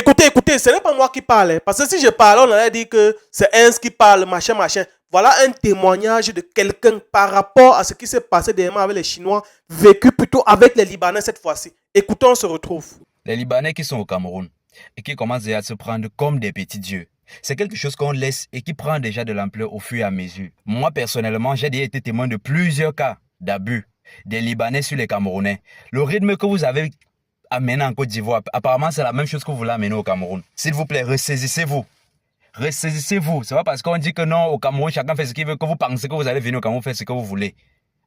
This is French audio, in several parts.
Écoutez, ce n'est pas moi qui parle. Parce que si je parle, on allait dire que c'est Ernst qui parle, machin. Voilà un témoignage de quelqu'un par rapport à ce qui s'est passé dernièrement avec les Chinois, vécu plutôt avec les Libanais cette fois-ci. Écoutons, on se retrouve. Les Libanais qui sont au Cameroun et qui commencent déjà à se prendre comme des petits dieux, c'est quelque chose qu'on laisse et qui prend déjà de l'ampleur au fur et à mesure. Moi, personnellement, j'ai déjà été témoin de plusieurs cas d'abus des Libanais sur les Camerounais. Le rythme que vous avez amené en Côte d'Ivoire, apparemment, c'est la même chose que vous voulez amener au Cameroun. S'il vous plaît, ressaisissez-vous. Ressaisissez-vous. C'est pas parce qu'on dit que non, au Cameroun, chacun fait ce qu'il veut, que vous pensez que vous allez venir au Cameroun faire ce que vous voulez.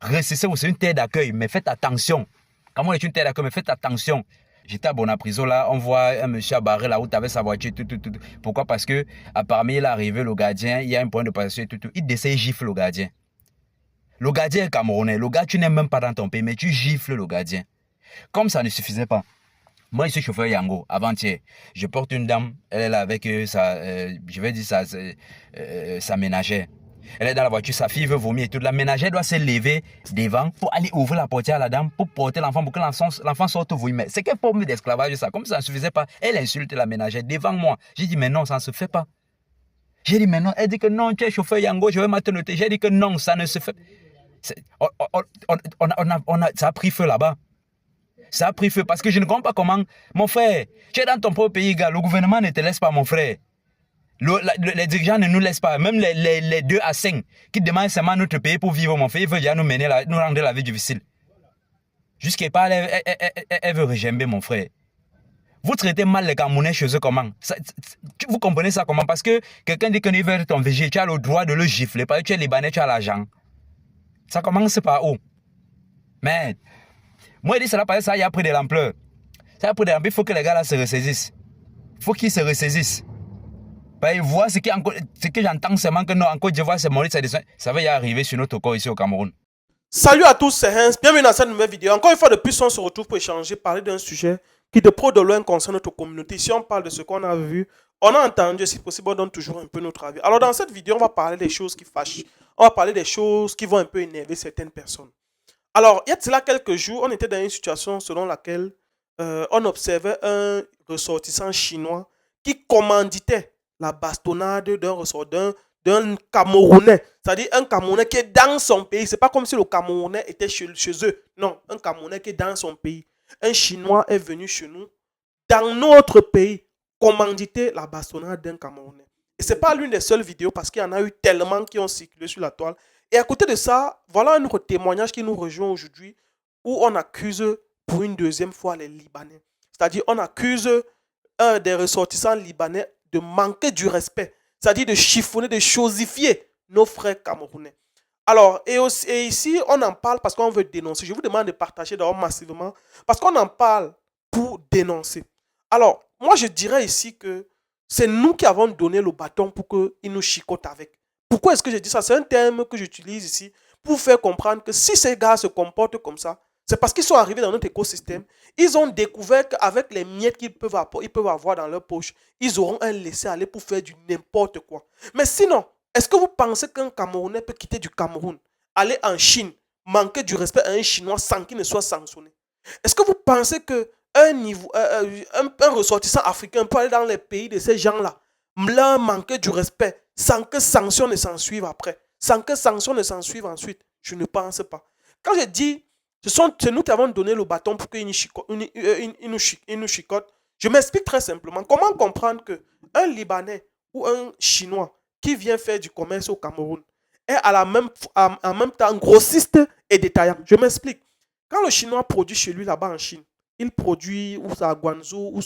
Ressaisissez-vous, c'est une terre d'accueil, mais faites attention. Cameroun est une terre d'accueil, mais faites attention. J'étais à Bonapriso là, on voit un monsieur barré la route avec sa voiture, tout. Pourquoi? Parce que, apparemment, il est arrivé, le gardien, il y a un point de passation, tout. Il décide, il gifle le gardien. Le gardien est camerounais. Le gars, tu n'es même pas dans ton pays, mais tu gifles le gardien. Comme ça ne suffisait pas. Moi, je suis chauffeur Yango, avant-hier. Je porte une dame, elle est là avec sa ménagère. Elle est dans la voiture, sa fille veut vomir et tout. La ménagère doit se lever devant pour aller ouvrir la portière à la dame, pour porter l'enfant, pour que l'enfant sorte vomir. Mais c'est quelle forme d'esclavage ça? Comme ça ne suffisait pas, elle insulte la ménagère devant moi. J'ai dit, mais non, ça ne se fait pas. J'ai dit, mais non. Elle dit que non, tu es chauffeur Yango, je vais m'attenoter. J'ai dit que non, ça ne se fait pas. Ça a pris feu là-bas. Ça a pris feu parce que je ne comprends pas comment. Mon frère, tu es dans ton propre pays, gars. Le gouvernement ne te laisse pas, mon frère. Les dirigeants ne nous laissent pas. Même les 2 à 5 qui demandent seulement notre pays pour vivre, mon frère, ils veulent déjà nous rendre la vie difficile. Jusqu'à part, elle veut régimber, mon frère. Vous traitez mal les Camerounais chez eux comment? Vous comprenez ça comment? Parce que quelqu'un dit qu'il veut être ton végé, tu as le droit de le gifler. Parce que tu es Libanais, tu as l'argent. Ça commence par où? Mais moi, je dis ça là parce que ça a pris de l'ampleur. Ça a pris de l'ampleur. Il faut que les gars là se ressaisissent. Il faut qu'ils se ressaisissent. Ils voient ce que j'entends seulement que non, en Côte d'Ivoire, c'est Maurice, ça va y arriver sur notre corps ici au Cameroun. Salut à tous, c'est Hans. Bienvenue dans cette nouvelle vidéo. Encore une fois de plus, on se retrouve pour échanger, parler d'un sujet qui de pro de loin concerne notre communauté. Si on parle de ce qu'on a vu, on a entendu, si possible, on donne toujours un peu notre avis. Alors dans cette vidéo, on va parler des choses qui fâchent. On va parler des choses qui vont un peu énerver certaines personnes. Alors, il y a de cela quelques jours, on était dans une situation selon laquelle on observait un ressortissant chinois qui commanditait la bastonnade d'un Camerounais. C'est-à-dire un Camerounais qui est dans son pays. Ce n'est pas comme si le Camerounais était chez eux. Non, un Camerounais qui est dans son pays. Un Chinois est venu chez nous, dans notre pays, commanditer la bastonnade d'un Camerounais. Et ce n'est pas l'une des seules vidéos parce qu'il y en a eu tellement qui ont circulé sur la toile. Et à côté de ça, voilà un autre témoignage qui nous rejoint aujourd'hui où on accuse pour une deuxième fois les Libanais. C'est-à-dire on accuse un des ressortissants libanais de manquer du respect. C'est-à-dire de chiffonner, de chosifier nos frères camerounais. Alors, et ici, on en parle parce qu'on veut dénoncer. Je vous demande de partager d'abord massivement parce qu'on en parle pour dénoncer. Alors, moi, je dirais ici que c'est nous qui avons donné le bâton pour qu'ils nous chicotent avec. Pourquoi est-ce que je dis ça? C'est un terme que j'utilise ici pour faire comprendre que si ces gars se comportent comme ça, c'est parce qu'ils sont arrivés dans notre écosystème. Ils ont découvert qu'avec les miettes qu'ils peuvent avoir dans leur poche, ils auront un laisser-aller pour faire du n'importe quoi. Mais sinon, est-ce que vous pensez qu'un Camerounais peut quitter du Cameroun, aller en Chine, manquer du respect à un Chinois sans qu'il ne soit sanctionné? Est-ce que vous pensez qu'un ressortissant africain peut aller dans les pays de ces gens-là, leur manquer du respect sans que sanctions ne s'en suivent après, sans que sanctions ne s'en suivent ensuite? Je ne pense pas. Quand je dis c'est nous qui avons donné le bâton pour qu'ils nous chicotent, je m'explique très simplement. Comment comprendre qu'un Libanais ou un Chinois qui vient faire du commerce au Cameroun est en même temps grossiste et détaillant? Je m'explique. Quand le Chinois produit chez lui là-bas en Chine, il produit ou ça à Guangzhou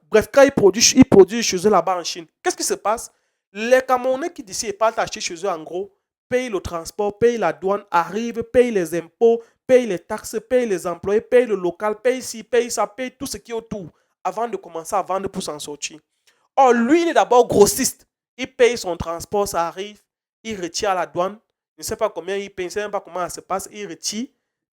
bref, quand il produit chez eux là-bas en Chine, qu'est-ce qui se passe? Les Camerounais qui d'ici et partent acheter chez eux en gros, payent le transport, payent la douane, arrivent, payent les impôts, payent les taxes, payent les employés, payent le local, payent ci, payent ça, payent tout ce qui est autour avant de commencer à vendre pour s'en sortir. Or, lui, il est d'abord grossiste. Il paye son transport, ça arrive, il retire à la douane. Je ne sais pas combien il paye, je ne sais même pas comment ça se passe. Il retire.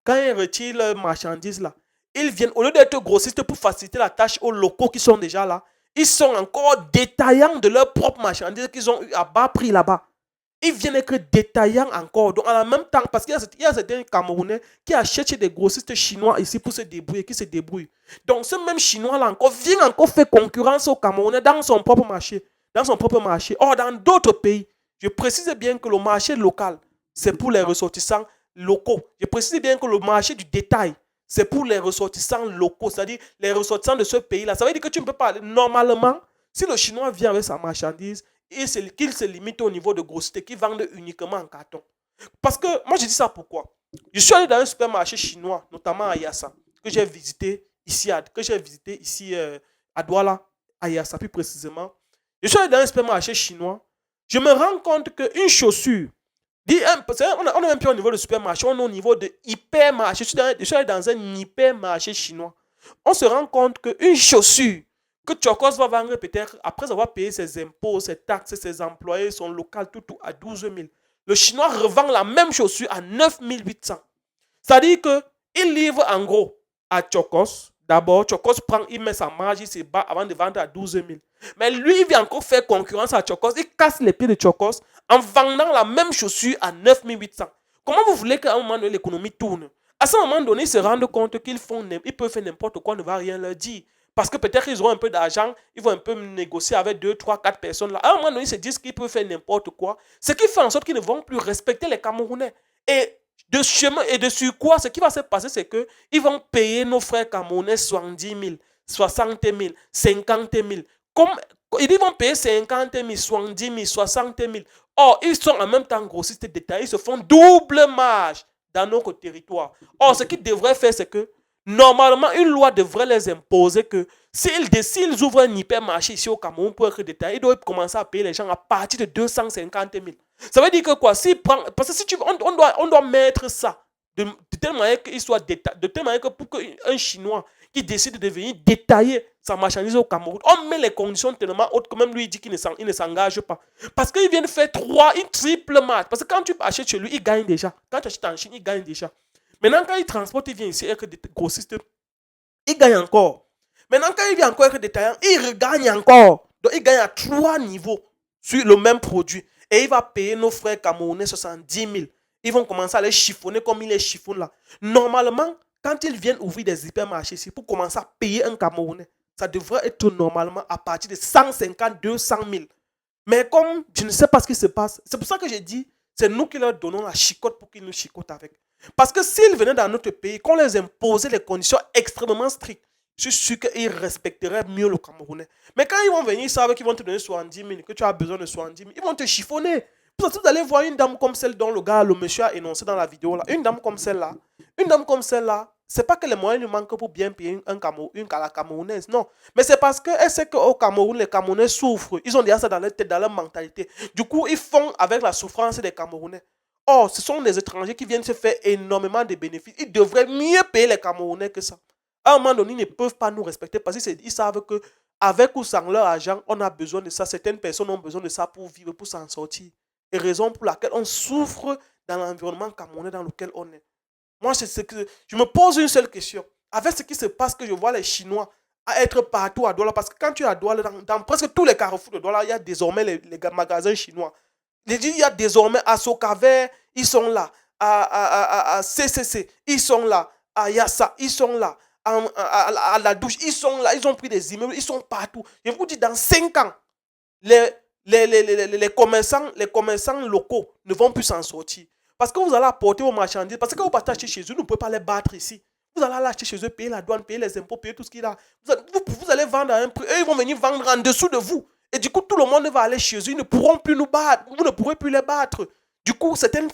Quand il retire leurs marchandises là, ils viennent, au lieu d'être grossistes pour faciliter la tâche aux locaux qui sont déjà là, ils sont encore détaillants de leurs propres marchandises qu'ils ont eu à bas prix là-bas. Ils viennent être détaillants encore. Donc, en la même temps, parce qu'il y a certains Camerounais qui achètent chez des grossistes chinois ici pour se débrouiller, qui se débrouillent. Donc, ce même Chinois-là encore vient encore faire concurrence aux Camerounais dans son propre marché. Dans son propre marché. Or, dans d'autres pays, je précise bien que le marché local, c'est pour les ressortissants locaux. Je précise bien que le marché du détail, c'est pour les ressortissants locaux, c'est-à-dire les ressortissants de ce pays-là. Ça veut dire que tu ne peux pas aller. Normalement, si le Chinois vient avec sa marchandise, qu'il se limite au niveau de grossité, qui vendent uniquement en carton. Parce que, moi je dis ça pourquoi. Je suis allé dans un supermarché chinois, notamment à Yassa, que j'ai visité ici, à Douala, à Yassa plus précisément. Je suis allé dans un supermarché chinois, je me rends compte qu'une chaussure, on est même plus au niveau de supermarché, on est au niveau de hypermarché. Je suis allé dans un hypermarché chinois. On se rend compte qu'une chaussure que Chocos va vendre peut-être après avoir payé ses impôts, ses taxes, ses employés, son local, tout à 12 000. Le Chinois revend la même chaussure à 9 800. C'est-à-dire qu'il livre en gros à Chocos. D'abord, Chocos prend, il met sa marge, il se bat avant de vendre à 12 000. Mais lui, il vient encore faire concurrence à Chocos. Il casse les pieds de Chocos en vendant la même chaussure à 9 800. Comment vous voulez qu'à un moment donné, l'économie tourne? À ce moment donné, ils se rendent compte qu'ils peuvent faire n'importe quoi, ne va rien leur dire. Parce que peut-être qu'ils auront un peu d'argent, ils vont un peu négocier avec 2, 3, 4 personnes. Là. À un moment donné, ils se disent qu'ils peuvent faire n'importe quoi. Ce qui fait en sorte qu'ils ne vont plus respecter les Camerounais. Et de quoi, ce qui va se passer, c'est qu'ils vont payer nos frères camerounais 70 000, 60 000, 50 000. Comme, ils vont payer 50 000, 70 000, 60 000. Or, ils sont en même temps grossistes détaillés, ils se font double marge dans notre territoire. Or, ce qu'ils devraient faire, c'est que normalement, une loi devrait les imposer que s'ils ouvrent un hypermarché ici au Cameroun pour être détaillé, ils doivent commencer à payer les gens à partir de 250 000. Ça veut dire que quoi? Parce que si on doit mettre ça de telle manière qu'il soit détaillé, de telle manière que pour qu'un Chinois qui décide de venir détailler sa marchandise au Cameroun, on met les conditions tellement hautes que même lui il dit qu'il ne s'engage pas. Parce qu'il vient de faire une triple marge. Parce que quand tu achètes chez lui, il gagne déjà. Quand tu achètes en Chine, il gagne déjà. Maintenant, quand il transporte, il vient ici avec des grossistes, il gagne encore. Maintenant, quand il vient encore avec des détaillants, il regagne encore. Donc, il gagne à 3 niveaux sur le même produit. Et il va payer nos frères camerounais 70 000. Ils vont commencer à les chiffonner comme il les chiffonne là. Normalement, quand ils viennent ouvrir des hypermarchés ici pour commencer à payer un Camerounais, ça devrait être normalement à partir de 150, 200 000. Mais comme je ne sais pas ce qui se passe, c'est pour ça que j'ai dit, c'est nous qui leur donnons la chicotte pour qu'ils nous chicotent avec. Parce que s'ils venaient dans notre pays, qu'on les imposait les conditions extrêmement strictes, je suis sûr qu'ils respecteraient mieux le Camerounais. Mais quand ils vont venir, ils savent qu'ils vont te donner 70 000, que tu as besoin de 70 000, ils vont te chiffonner. Pour ça, vous allez voir une dame comme celle dont le monsieur a énoncé dans la vidéo là. Une dame comme celle-là, c'est pas que les moyens lui manquent pour bien payer une Camerounaise, non. Mais c'est parce qu'elle sait qu'au Cameroun, les Camerounais souffrent. Ils ont déjà ça dans leur tête, dans leur mentalité. Du coup, ils font avec la souffrance des Camerounais. Or, ce sont des étrangers qui viennent se faire énormément de bénéfices. Ils devraient mieux payer les Camerounais que ça. À un moment donné, ils ne peuvent pas nous respecter parce qu'ils savent que avec ou sans leur argent, on a besoin de ça. Certaines personnes ont besoin de ça pour vivre, pour s'en sortir. Et raison pour laquelle on souffre dans l'environnement camerounais dans lequel on est. Moi, je me pose une seule question. Avec ce qui se passe, que je vois les Chinois à être partout à Douala, parce que quand tu es à Douala, dans presque tous les carrefours de Douala, il y a désormais les magasins chinois. Il y a désormais à Sokaver, ils sont là. À CCC, ils sont là. À Yassa, ils sont là. À la douche, ils sont là. Ils ont pris des immeubles, ils sont partout. Je vous dis, dans 5 ans, les commerçants locaux ne vont plus s'en sortir. Parce que vous allez apporter vos marchandises. Parce que vous partez acheter chez eux, vous ne pouvez pas les battre ici. Vous allez l'acheter chez eux, payer la douane, payer les impôts, payer tout ce qu'il y a. Vous allez vendre à un prix. Eux, ils vont venir vendre en dessous de vous. Et du coup, tout le monde va aller chez eux. Ils ne pourront plus nous battre. Vous ne pourrez plus les battre. Du coup, certaines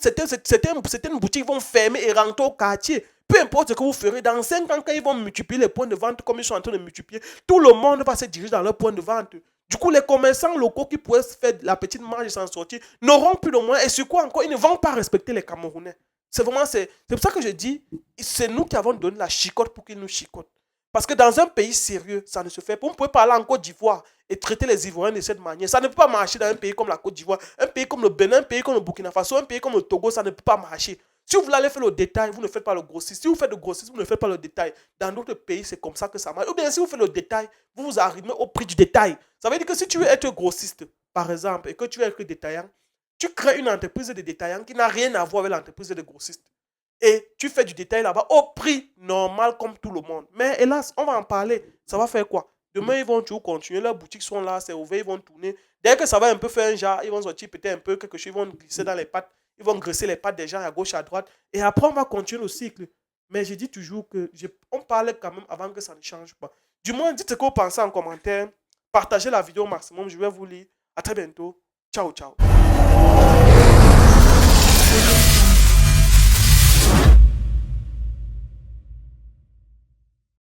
boutiques vont fermer et rentrer au quartier. Peu importe ce que vous ferez, dans 5 ans, quand ils vont multiplier les points de vente comme ils sont en train de multiplier, tout le monde va se diriger dans leur point de vente. Du coup, les commerçants locaux qui pourraient se faire la petite marge et s'en sortir n'auront plus de moyens. Et sur quoi encore, ils ne vont pas respecter les Camerounais. C'est pour ça que je dis, c'est nous qui avons donné la chicotte pour qu'ils nous chicotent. Parce que dans un pays sérieux, ça ne se fait pas. On peut parler en Côte d'Ivoire et traiter les Ivoiriens de cette manière. Ça ne peut pas marcher dans un pays comme la Côte d'Ivoire, un pays comme le Bénin, un pays comme le Burkina Faso, un pays comme le Togo, ça ne peut pas marcher. Si vous voulez aller faire le détail, vous ne faites pas le grossiste. Si vous faites le grossiste, vous ne faites pas le détail. Dans d'autres pays, c'est comme ça que ça marche. Ou bien si vous faites le détail, vous arrivez au prix du détail. Ça veut dire que si tu veux être grossiste, par exemple, et que tu veux être détaillant, Tu crées une entreprise de détaillant qui n'a rien à voir avec l'entreprise de grossiste. Et tu fais du détail là-bas au prix normal comme tout le monde. Mais hélas, on va en parler. Ça va faire quoi? Demain, ils vont toujours continuer. Leurs boutiques sont là, c'est ouvert, ils vont tourner. Dès que ça va un peu faire un genre, ils vont sortir peut-être un peu quelque chose, ils vont glisser dans les pattes. Ils vont graisser les pattes des gens à gauche, à droite. Et après, on va continuer le cycle. Mais je dis toujours que on parle quand même avant que ça ne change pas. Du moins, dites ce que vous pensez en commentaire. Partagez la vidéo au maximum. Je vais vous lire. À très bientôt. Ciao, ciao.